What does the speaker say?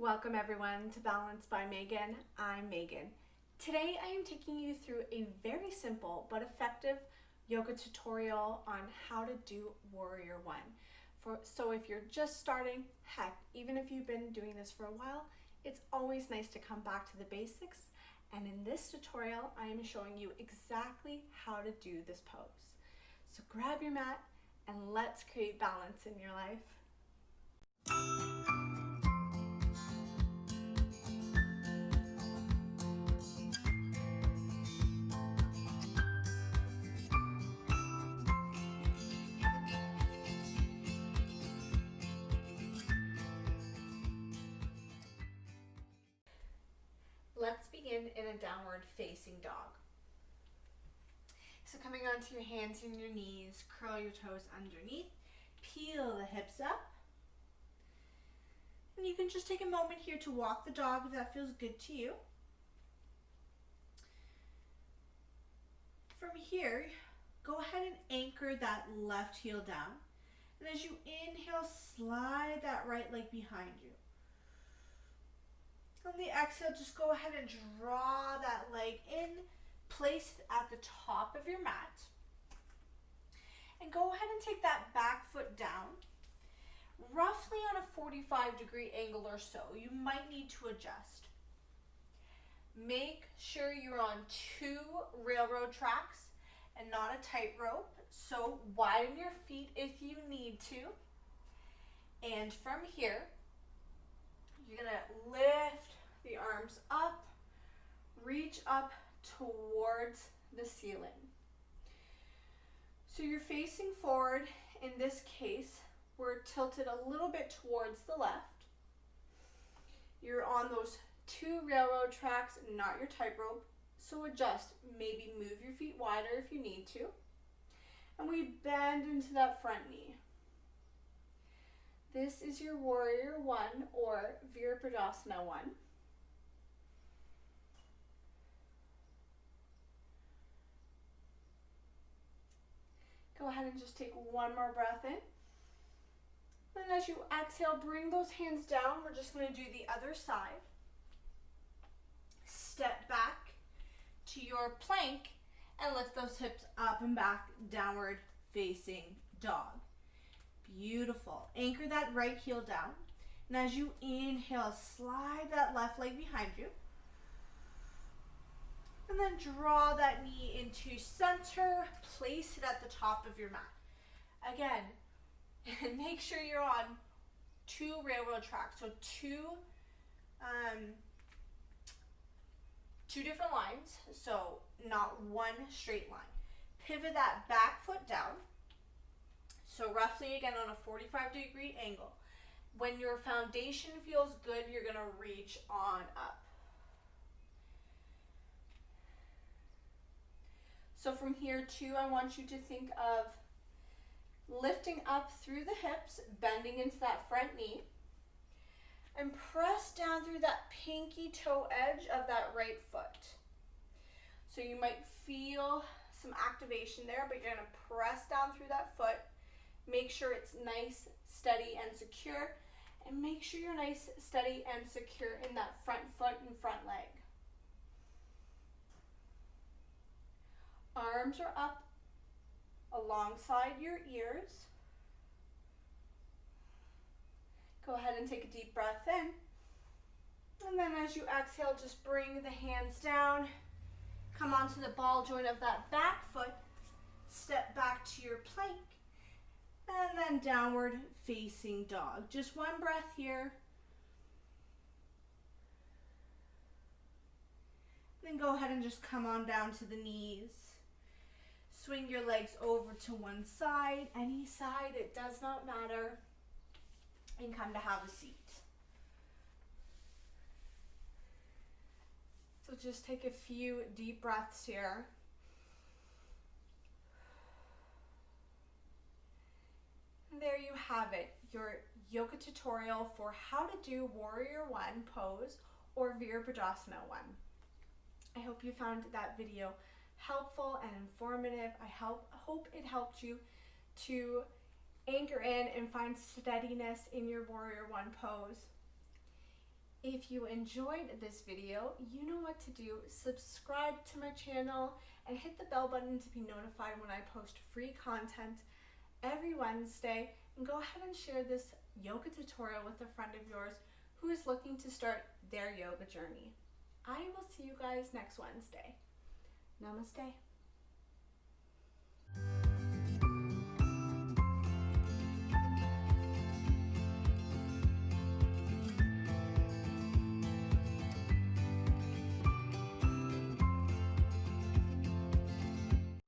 Welcome everyone to Balance by Meghan. I'm Meghan. Today I am taking you through a very simple but effective yoga tutorial on how to do Warrior One. So if you're just starting, heck, even if you've been doing this for a while, it's always nice to come back to the basics. And in this tutorial, I am showing you exactly how to do this pose. So grab your mat and let's create balance in your life. Let's begin in a downward facing dog. So coming onto your hands and your knees, curl your toes underneath, peel the hips up. And you can just take a moment here to walk the dog if that feels good to you. From here, go ahead and anchor that left heel down. And as you inhale, slide that right leg behind you. On the exhale, just go ahead and draw that leg in, place it at the top of your mat. And go ahead and take that back foot down, roughly on a 45-degree angle or so. You might need to adjust. Make sure you're on 2 railroad tracks and not a tightrope. So widen your feet if you need to. And from here, you're gonna lift the arms up, reach up towards the ceiling. So you're facing forward. In this case, we're tilted a little bit towards the left. You're on those 2 railroad tracks, not your tightrope. So adjust, maybe move your feet wider if you need to. And we bend into that front knee. This is your Warrior One or Virabhadrasana One. Go ahead and just take one more breath in. Then as you exhale, bring those hands down. We're just going to do the other side. Step back to your plank and lift those hips up and back, downward facing dog. Beautiful. Anchor that right heel down. And as you inhale, slide that left leg behind you. And then draw that knee into center. Place it at the top of your mat. Again, make sure you're on 2 railroad tracks. So two different lines. So not one straight line. Pivot that back foot down. So roughly again on a 45-degree angle. When your foundation feels good, you're gonna reach on up. So from here too, I want you to think of lifting up through the hips, bending into that front knee, and press down through that pinky toe edge of that right foot. So you might feel some activation there, but you're gonna press down through that foot. Make sure it's nice, steady, and secure. And make sure you're nice, steady, and secure in that front foot and front leg. Arms are up alongside your ears. Go ahead and take a deep breath in. And then as you exhale, just bring the hands down. Come onto the ball joint of that back foot. Step back to your plank. And then downward facing dog. Just one breath here. Then go ahead and just come on down to the knees. Swing your legs over to one side, any side, it does not matter. And come to have a seat. So just take a few deep breaths here. There you have it, your yoga tutorial for how to do Warrior One pose or Virabhadrasana One. I hope you found that video helpful and informative. I hope it helped you to anchor in and find steadiness in your Warrior One pose. If you enjoyed this video, you know what to do. Subscribe to my channel and hit the bell button to be notified when I post free content every Wednesday. And go ahead and share this yoga tutorial with a friend of yours who is looking to start their yoga journey. I will see you guys next Wednesday. Namaste.